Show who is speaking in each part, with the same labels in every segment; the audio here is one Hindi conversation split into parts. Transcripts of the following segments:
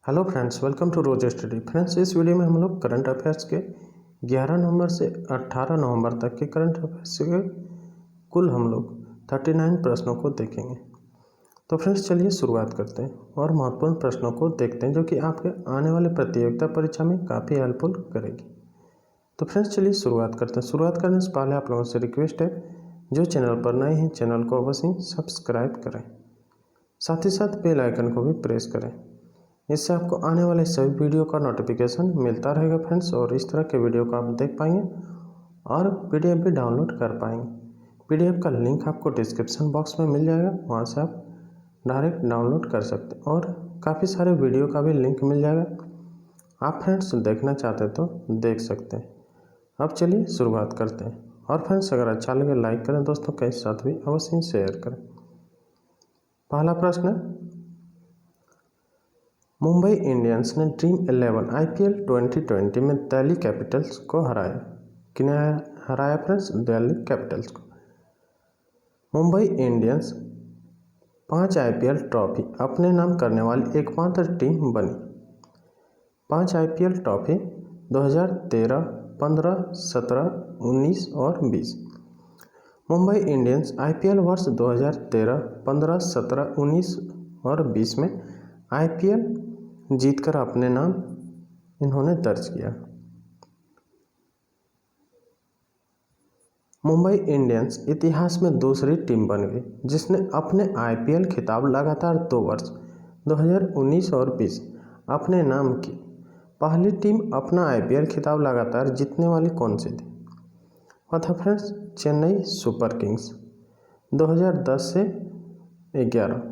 Speaker 1: Hello friends, welcome to rose study. Friends, इस वीडियो में हम लोग करंट अफेयर्स के 11 नवंबर से 18 नवंबर तक के करंट अफेयर्स के कुल हम लोग 39 प्रश्नों को देखेंगे। तो फ्रेंड्स, चलिए शुरुआत करते हैं और महत्वपूर्ण प्रश्नों को देखते हैं जो कि आपके आने वाले प्रतियोगिता परीक्षा में काफ़ी हेल्पफुल करेगी। तो फ्रेंड्स, चलिए शुरुआत करते हैं। शुरुआत करने से पहले आप लोगों से रिक्वेस्ट है, जो चैनल पर नए हैं चैनल को अवश्य सब्सक्राइब करें, साथ ही साथ बेल आइकन को भी प्रेस करें। इससे आपको आने वाले सभी वीडियो का नोटिफिकेशन मिलता रहेगा फ्रेंड्स, और इस तरह के वीडियो को आप देख पाएंगे और पीडीएफ भी डाउनलोड कर पाएंगे। पीडीएफ का लिंक आपको डिस्क्रिप्शन बॉक्स में मिल जाएगा, वहां से आप डायरेक्ट डाउनलोड कर सकते हैं और काफ़ी सारे वीडियो का भी लिंक मिल जाएगा। आप फ्रेंड्स देखना चाहते हैं तो देख सकते हैं। अब चलिए शुरुआत करते हैं। और फ्रेंड्स, अगर अच्छा लगे लाइक करें, दोस्तों के साथ भी अवश्य शेयर करें। पहला प्रश्न है, मुंबई इंडियंस ने ड्रीम 11 आईपीएल 2020 में दिल्ली कैपिटल्स को हराया। किन्हें हराया फ्रेंड्स? दिल्ली कैपिटल्स को। मुंबई इंडियंस 5 आईपीएल ट्रॉफी अपने नाम करने वाली एकमात्र टीम बनी। 5 आईपीएल ट्रॉफी 2013, 15, 17, 19 और 20। मुंबई इंडियंस आईपीएल वर्ष 2013, 15, 17, 19 और 20 में आईपीएल जीतकर अपने नाम इन्होंने दर्ज किया। मुंबई इंडियंस इतिहास में दूसरी टीम बन गई जिसने अपने आईपीएल खिताब लगातार 2 वर्ष 2019 और 20 अपने नाम की। पहली टीम अपना आईपीएल खिताब लगातार जीतने वाली कौन सी थी? वह था फ्रेंड्स चेन्नई सुपर किंग्स। 2010 से 11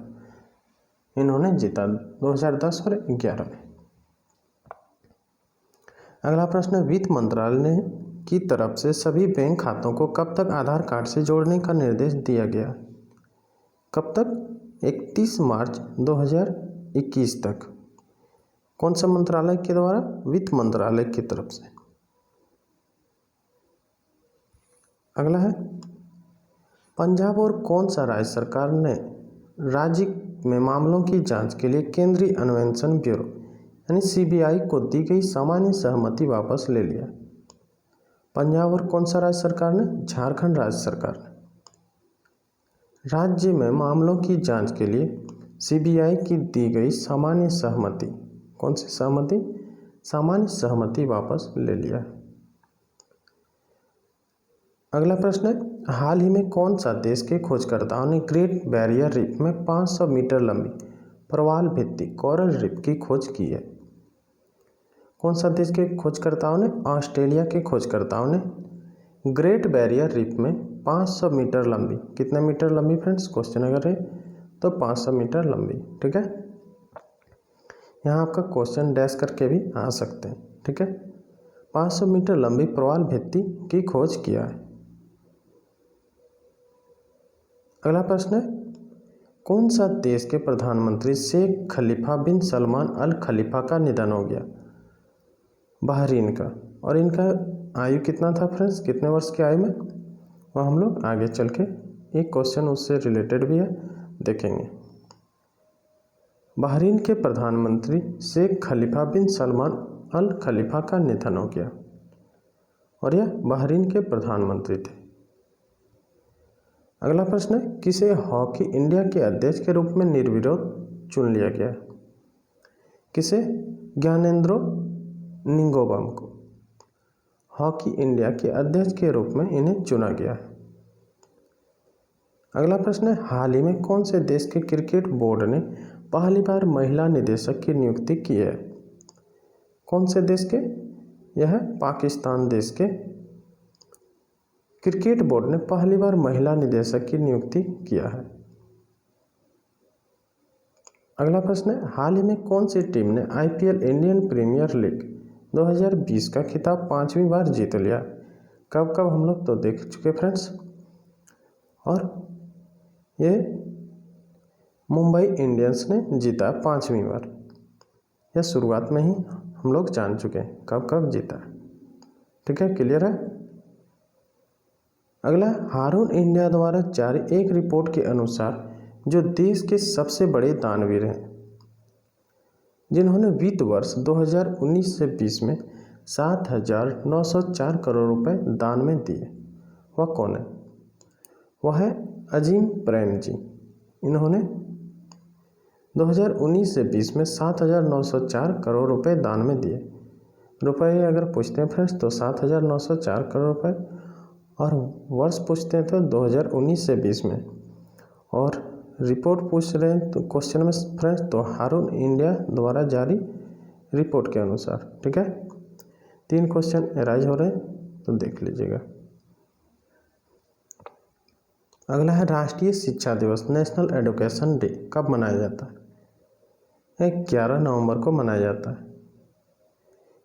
Speaker 1: इन्होंने जीता, 2010 और 11 में। अगला प्रश्न है, वित्त मंत्रालय की तरफ से सभी बैंक खातों को कब तक आधार कार्ड से जोड़ने का निर्देश दिया गया? कब तक? 31 मार्च 2021 तक। कौन सा मंत्रालय के द्वारा? वित्त मंत्रालय की तरफ से। अगला है, पंजाब और कौन सा राज्य सरकार ने राज्य में मामलों की जांच के लिए केंद्रीय अन्वेषण ब्यूरो यानी सीबीआई को दी गई सामान्य सहमति वापस ले लिया? पंजाब और कौन सा राज्य सरकार ने? झारखंड राज्य सरकार ने। राज्य में मामलों की जांच के लिए सीबीआई की दी गई सामान्य सहमति, कौन सी सहमति? सामान्य सहमति वापस ले लिया। अगला प्रश्न है, हाल ही में कौन सा देश के खोजकर्ताओं ने ग्रेट बैरियर रीफ में 500 मीटर लंबी प्रवाल भित्ति कोरल रीफ की खोज की है? कौन सा देश के खोजकर्ताओं ने? ऑस्ट्रेलिया के खोजकर्ताओं ने ग्रेट बैरियर रीफ में 500 मीटर लंबी, कितने मीटर लंबी फ्रेंड्स? क्वेश्चन अगर है तो 500 मीटर लंबी। ठीक है, यहाँ आपका क्वेश्चन डैश करके भी आ सकते हैं। ठीक है, 500 मीटर लंबी प्रवाल भित्ति की खोज किया है। अगला प्रश्न है, कौन सा देश के प्रधानमंत्री शेख खलीफा बिन सलमान अल खलीफा का निधन हो गया? बहरीन का। और इनका आयु कितना था फ्रेंड्स? कितने वर्ष की आयु में? वह हम लोग आगे चल के एक क्वेश्चन उससे रिलेटेड भी है, देखेंगे। बहरीन के प्रधानमंत्री शेख खलीफा बिन सलमान अल खलीफा का निधन हो गया और यह बहरीन के प्रधानमंत्री थे। अगला प्रश्न है, किसे हॉकी इंडिया के अध्यक्ष के रूप में निर्विरोध चुन लिया गया? किसे? ज्ञानेंद्रो निंगोबम को हॉकी इंडिया के अध्यक्ष के रूप में इन्हें चुना गया है। अगला प्रश्न है, हाल ही में कौन से देश के क्रिकेट बोर्ड ने पहली बार महिला निदेशक की नियुक्ति की है? कौन से देश के? यह पाकिस्तान देश के क्रिकेट बोर्ड ने पहली बार महिला निदेशक की नियुक्ति किया है। अगला प्रश्न है, हाल ही में कौन सी टीम ने आईपीएल इंडियन प्रीमियर लीग 2020 का खिताब 5वीं बार जीत लिया? कब कब हम लोग तो देख चुके फ्रेंड्स, और ये मुंबई इंडियंस ने जीता 5वीं बार। यह शुरुआत में ही हम लोग जान चुके हैं कब कब जीता। ठीक है, क्लियर है। अगला, हारून इंडिया द्वारा जारी एक रिपोर्ट के अनुसार जो देश के सबसे बड़े दानवीर हैं, जिन्होंने वित्त वर्ष 2019 से 20 में 7,904 करोड़ रुपए दान में दिए, वह कौन है? वह है अजीम प्रेम जी। इन्होंने 2019 से 20 में 7,904 करोड़ रुपए दान में दिए। रुपए अगर पूछते हैं फ्रेंड्स तो 7,904 करोड़ रुपए, और वर्ष पूछते हैं तो 2019 से 20 में, और रिपोर्ट पूछ रहे हैं तो क्वेश्चन में फ्रेंड्स तो हारून इंडिया द्वारा जारी रिपोर्ट के अनुसार। ठीक है, 3 क्वेश्चन अराइज हो रहे हैं तो देख लीजिएगा। अगला है राष्ट्रीय शिक्षा दिवस, नेशनल एजुकेशन डे कब मनाया जाता है? 11 नवंबर को मनाया जाता है।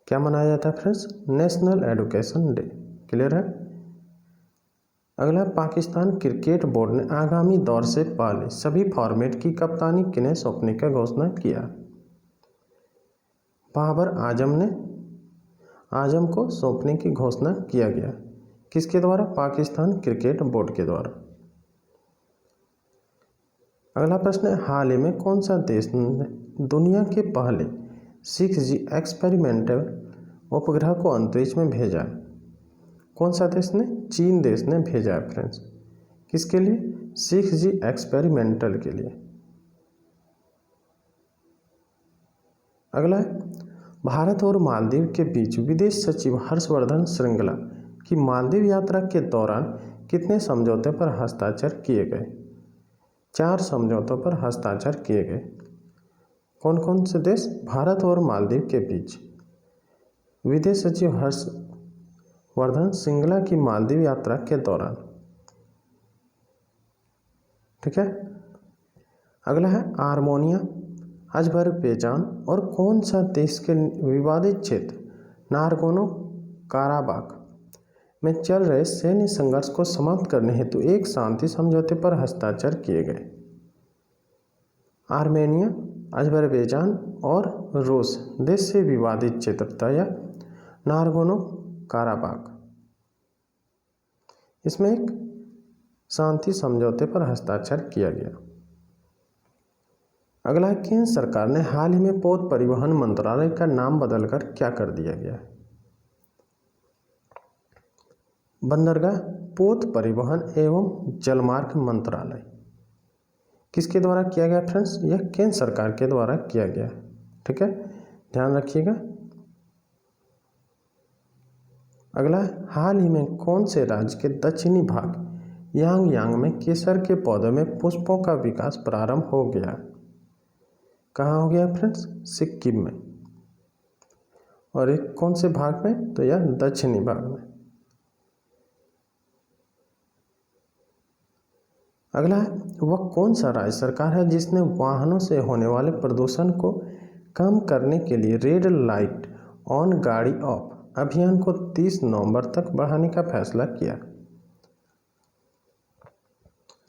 Speaker 1: क्या मनाया जाता है friends? National education day. Clear है। अगला, पाकिस्तान क्रिकेट बोर्ड ने आगामी दौर से पहले सभी फॉर्मेट की कप्तानी किन्हें सौंपने का घोषणा किया? बाबर आजम को सौंपने की घोषणा किया गया। किसके द्वारा? पाकिस्तान क्रिकेट बोर्ड के द्वारा। अगला प्रश्न है, हाल ही में कौन सा देश ने दुनिया के पहले 6G एक्सपेरिमेंटल उपग्रह को अंतरिक्ष में भेजा है? कौन सा देश ने? चीन देश ने भेजा है फ्रेंड्स। किसके लिए? 6G एक्सपेरिमेंटल के लिए। अगला है, भारत और मालदीव के बीच विदेश सचिव हर्षवर्धन श्रृंगला की मालदीव यात्रा के दौरान कितने समझौते पर हस्ताक्षर किए गए? 4 समझौतों पर हस्ताक्षर किए गए। कौन कौन से देश? भारत और मालदीव के बीच विदेश सचिव हर्षवर्धन श्रृंगला की मालदीव यात्रा के दौरान। ठीक है। अगला है, आर्मेनिया, अजरबैजान और कौन सा देश के विवादित क्षेत्र नागोर्नो काराबाख में चल रहे सैन्य संघर्ष को समाप्त करने हेतु एक शांति समझौते पर हस्ताक्षर किए गए? आर्मेनिया, अजरबैजान और रूस देश से विवादित क्षेत्र था यह नागोर्नो काराबाख। इसमें एक शांति समझौते पर हस्ताक्षर किया गया। अगला, केंद्र सरकार ने हाल ही में पथ परिवहन मंत्रालय का नाम बदलकर क्या कर दिया गया है? बंदरगाह पथ परिवहन एवं जलमार्ग मंत्रालय। किसके द्वारा किया गया फ्रेंड्स? यह केंद्र सरकार के द्वारा किया गया। ठीक है, ध्यान रखिएगा। अगला, हाल ही में कौन से राज्य के दक्षिणी भाग यांग में केसर के पौधों में पुष्पों का विकास प्रारंभ हो गया? कहाँ हो गया फ्रेंड्स? सिक्किम में। और एक कौन से भाग में? तो यह दक्षिणी भाग में। अगला, वह कौन सा राज्य सरकार है जिसने वाहनों से होने वाले प्रदूषण को कम करने के लिए रेड लाइट ऑन गाड़ी ऑफ अभियान को 30 नवंबर तक बढ़ाने का फैसला किया?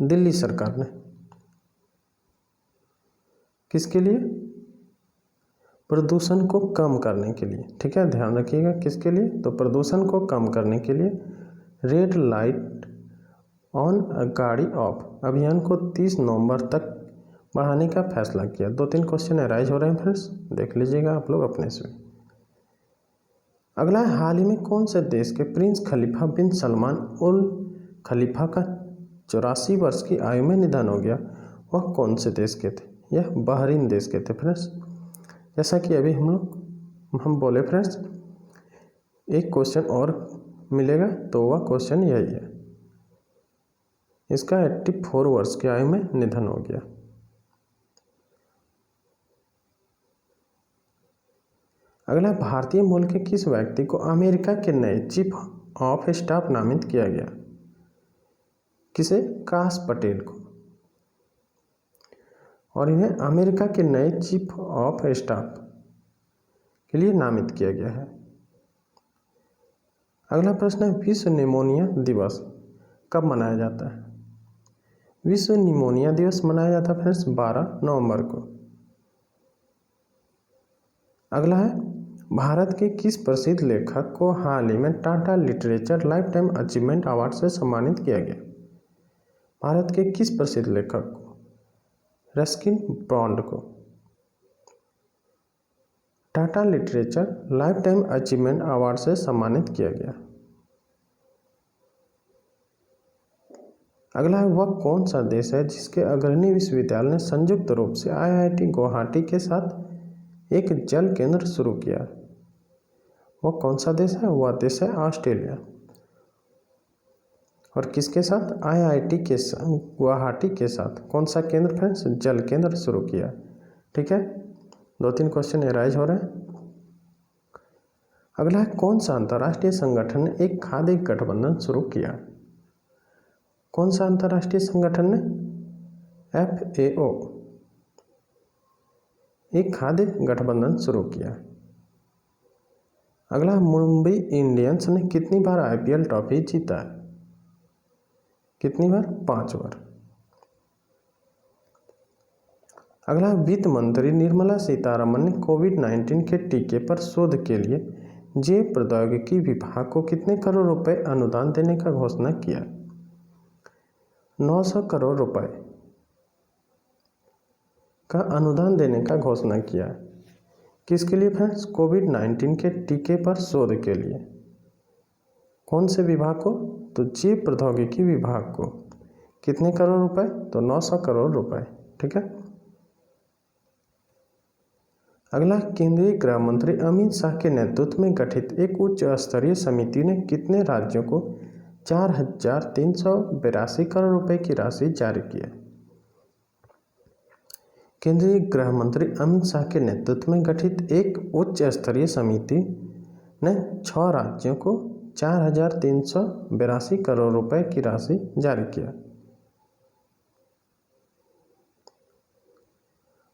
Speaker 1: दिल्ली सरकार ने। किसके लिए? प्रदूषण को कम करने के लिए। ठीक है, ध्यान रखिएगा। किसके लिए? तो प्रदूषण को कम करने के लिए रेड लाइट ऑन गाड़ी ऑफ अभियान को 30 नवंबर तक बढ़ाने का फैसला किया। 2-3 क्वेश्चन अराइज हो रहे हैं फ्रेंड्स, देख लीजिएगा आप लोग अपने से। अगला, हाल ही में कौन से देश के प्रिंस खलीफा बिन सलमान उल खलीफा का 84 वर्ष की आयु में निधन हो गया? वह कौन से देश के थे? यह बहरीन देश के थे फ्रेंड्स। जैसा कि अभी हम बोले फ्रेंड्स, एक क्वेश्चन और मिलेगा तो वह क्वेश्चन यही है। इसका 84 वर्ष की आयु में निधन हो गया। अगला, भारतीय मूल के किस व्यक्ति को अमेरिका के नए चीफ ऑफ स्टाफ नामित किया गया? किसे? काश पटेल को। और इन्हें अमेरिका के नए चीफ ऑफ स्टाफ के लिए नामित किया गया है। अगला प्रश्न है, विश्व निमोनिया दिवस कब मनाया जाता है? विश्व निमोनिया दिवस मनाया जाता है फ्रेंड्स 12 नवंबर को। अगला है, भारत के किस प्रसिद्ध लेखक को हाल ही में Tata literature life time achievement award से सम्मानित किया गया? भारत के किस प्रसिद्ध लेखक को? रस्किन बॉन्ड को। Tata literature life time achievement award से सम्मानित किया गया। अगला है, वह कौन सा देश है जिसके अग्रणी विश्वविद्यालय ने संयुक्त रूप से IIT गुवाहाटी के साथ एक जल केंद्र शुरू किया। वह कौन सा देश है? वह देश है ऑस्ट्रेलिया। और किसके साथ? IIT के गुवाहाटी के साथ कौन सा केंद्र फ्रेंड्स? जल केंद्र शुरू किया। ठीक है, 2-3 क्वेश्चन एराइज हो रहे हैं। अगला है, कौन सा अंतर्राष्ट्रीय संगठन ने एक खाद्य गठबंधन शुरू किया? कौन सा अंतर्राष्ट्रीय संगठन ने? FAO एक खाद्य गठबंधन शुरू किया। अगला, मुंबई इंडियंस ने कितनी बार IPL ट्रॉफी जीता है? कितनी बार? 5 बार। अगला, वित्त मंत्री निर्मला सीतारमण ने कोविड-19 के टीके पर शोध के लिए जैव प्रौद्योगिकी विभाग को कितने करोड़ रुपए अनुदान देने का घोषणा किया? 900 करोड़ रुपए का अनुदान देने का घोषणा किया। किसके लिए फ्रेंड्स? कोविड-19 के टीके पर शोध के लिए। कौन से विभाग को? तो जैव प्रौद्योगिकी विभाग को। कितने करोड़ रुपए? तो 900 करोड़ रुपए। ठीक है। अगला, केंद्रीय गृह मंत्री अमित शाह के नेतृत्व में गठित एक उच्च स्तरीय समिति ने कितने राज्यों को 4,382 करोड़ रुपए की राशि जारी की है? केंद्रीय गृह मंत्री अमित शाह के नेतृत्व में गठित एक उच्च स्तरीय समिति ने 6 राज्यों को 4,382 करोड़ रुपए की राशि जारी किया।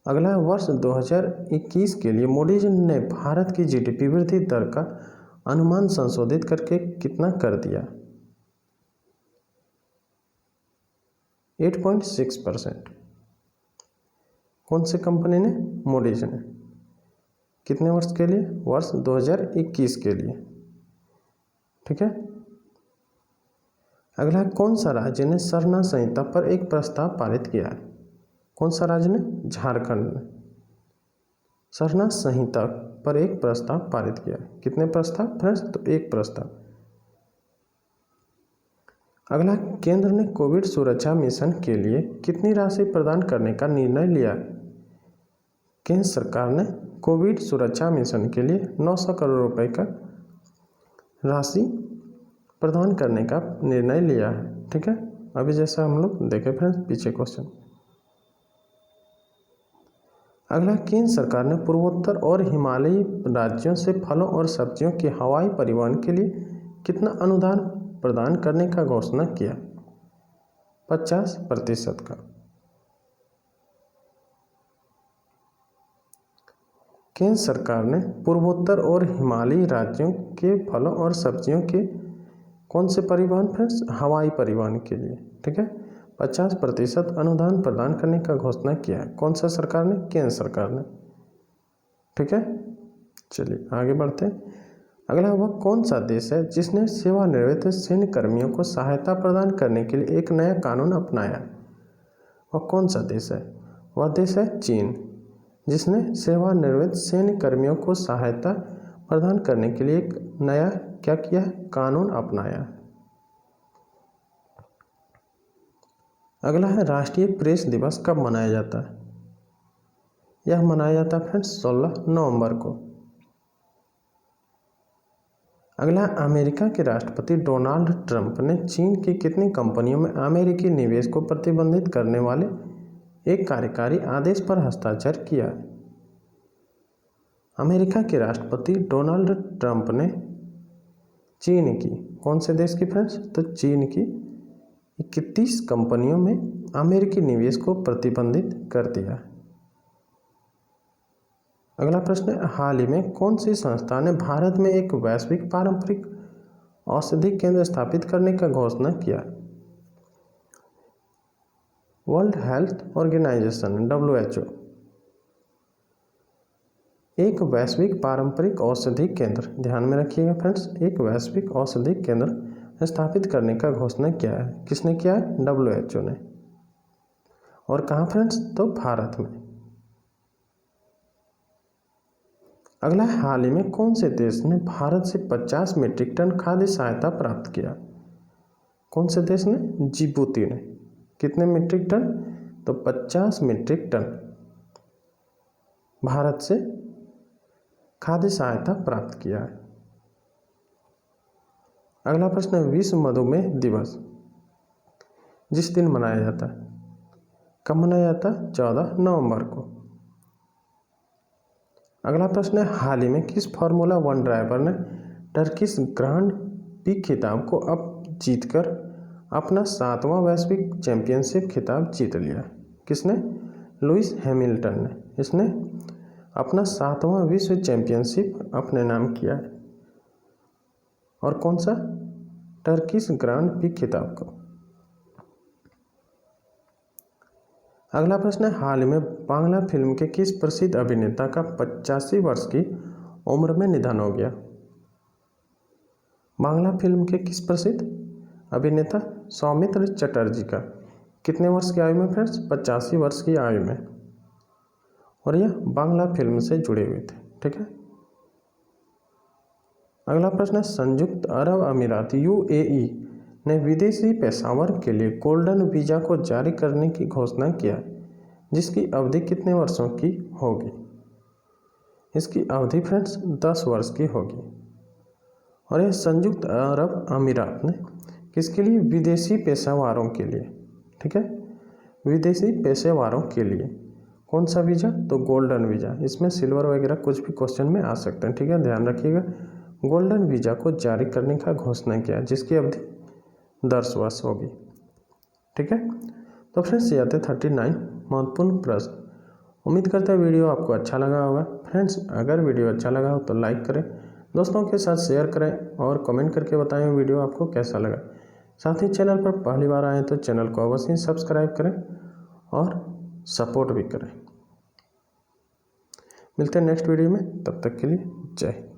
Speaker 1: अगला, वर्ष 2021 के लिए मूडीज ने भारत की GDP वृद्धि दर का अनुमान संशोधित करके कितना कर दिया? 8.6%। कौन सी कंपनी ने? मूडीज ने। कितने वर्ष के लिए? वर्ष 2021 के लिए। ठीक है। अगला, कौन सा राज्य ने सरना संहिता पर एक प्रस्ताव पारित किया है? कौन सा राज्य ने? झारखंड ने सरना संहिता पर एक प्रस्ताव पारित किया। कितने प्रस्ताव फ्रेंड्स? तो एक प्रस्ताव। अगला, केंद्र ने कोविड सुरक्षा मिशन के लिए कितनी राशि प्रदान करने का निर्णय लिया? केंद्र सरकार ने कोविड सुरक्षा मिशन के लिए 900 करोड़ रुपए का राशि प्रदान करने का निर्णय लिया है। ठीक है, अभी जैसा हम लोग देखे फ्रेंड्स पीछे क्वेश्चन। अगला, केंद्र सरकार ने पूर्वोत्तर और हिमालयी राज्यों से फलों और सब्जियों के हवाई परिवहन के लिए कितना अनुदान प्रदान करने का घोषणा किया? 50% का। केंद्र सरकार ने पूर्वोत्तर और हिमालयी राज्यों के फलों और सब्जियों के कौन से परिवहन फ्रेंड्स? हवाई परिवहन के लिए। ठीक है, 50% अनुदान प्रदान करने का घोषणा किया है। कौन सा सरकार ने? केंद्र सरकार ने। ठीक है, चलिए आगे बढ़ते हैं। अगला, वह कौन सा देश है जिसने सेवानिवृत्त सैन्य कर्मियों को सहायता प्रदान करने के लिए एक नया कानून अपनाया? वह कौन सा देश है? वह देश है चीन, जिसने सेवानिवृत्त सैन्य कर्मियों को सहायता प्रदान करने के लिए एक नया क्या किया है? कानून अपनाया। अगला है, राष्ट्रीय प्रेस दिवस कब मनाया जाता है? यह मनाया जाता है फ्रेंड्स 16 नवंबर को। अगला, अमेरिका के राष्ट्रपति डोनाल्ड ट्रंप ने चीन की कितनी कंपनियों में अमेरिकी निवेश को प्रतिबंधित करने वाले एक कार्यकारी आदेश पर हस्ताक्षर किया? अमेरिका के राष्ट्रपति डोनाल्ड ट्रंप ने चीन की कौन से देश की फ्रेंड्स? तो चीन की 31 कंपनियों में अमेरिकी निवेश को प्रतिबंधित कर दिया। अगला प्रश्न है, हाल ही में कौन सी संस्था ने भारत में एक वैश्विक पारंपरिक औषधि केंद्र स्थापित करने का घोषणा किया? वर्ल्ड हेल्थ ऑर्गेनाइजेशन WHO एक वैश्विक पारंपरिक औषधि केंद्र, ध्यान में रखिएगा फ्रेंड्स, एक वैश्विक औषधि केंद्र स्थापित करने का घोषणा किया है। किसने किया है? WHO ने। और कहाँ फ्रेंड्स? तो भारत में। अगला है, हाल ही में कौन से देश ने भारत से 50 मीट्रिक टन खाद्य सहायता प्राप्त किया? कौन से देश ने? जिबूती ने। कितने मीट्रिक टन? तो 50 मीट्रिक टन भारत से खाद्य सहायता प्राप्त किया है। अगला प्रश्न है, विश्व मधुमेह दिवस जिस दिन मनाया जाता है, कब मनाया जाता है? 14 नवंबर को। अगला प्रश्न है, हाल ही में किस फार्मूला 1 ड्राइवर ने टर्किश ग्रांड प्री खिताब को अब जीतकर अपना 7वां वैश्विक चैंपियनशिप खिताब जीत लिया? किसने? लुइस हैमिल्टन ने। इसने अपना 7वां विश्व चैंपियनशिप अपने नाम किया है। और कौन सा? टर्किश ग्रांड प्री खिताब को। अगला प्रश्न है, हाल में बांग्ला फिल्म के किस प्रसिद्ध अभिनेता का 85 वर्ष की उम्र में निधन हो गया? बांग्ला फिल्म के किस प्रसिद्ध अभिनेता? सौमित्र चटर्जी का। कितने वर्ष की आयु में फ्रेंड्स? 85 वर्ष की आयु में। और यह बांग्ला फिल्म से जुड़े हुए थे। ठीक है। अगला प्रश्न है, संयुक्त अरब अमीरात UAE ने विदेशी पेशेवर के लिए गोल्डन वीज़ा को जारी करने की घोषणा किया, जिसकी अवधि कितने वर्षों की होगी? इसकी अवधि फ्रेंड्स 10 वर्ष की होगी। और यह संयुक्त अरब अमीरात ने किसके लिए? विदेशी पेशेवरों के लिए। ठीक है, विदेशी पेशेवरों के लिए। कौन सा वीज़ा? तो गोल्डन वीज़ा। इसमें सिल्वर वगैरह कुछ भी क्वेश्चन में आ सकते हैं। ठीक है, ध्यान रखिएगा। गोल्डन वीज़ा को जारी करने का घोषणा किया, जिसकी अवधि 10 वर्ष होगी। ठीक है, तो फ्रेंड्स ये आते 39 महत्वपूर्ण प्रश्न। उम्मीद करते हैं वीडियो आपको अच्छा लगा होगा। फ्रेंड्स अगर वीडियो अच्छा लगा हो तो लाइक करें, दोस्तों के साथ शेयर करें और कमेंट करके बताएं वीडियो आपको कैसा लगा। साथ ही चैनल पर पहली बार आए तो चैनल को अवश्य सब्सक्राइब करें और सपोर्ट भी करें। मिलते हैं नेक्स्ट वीडियो में, तब तक के लिए जय हिंद।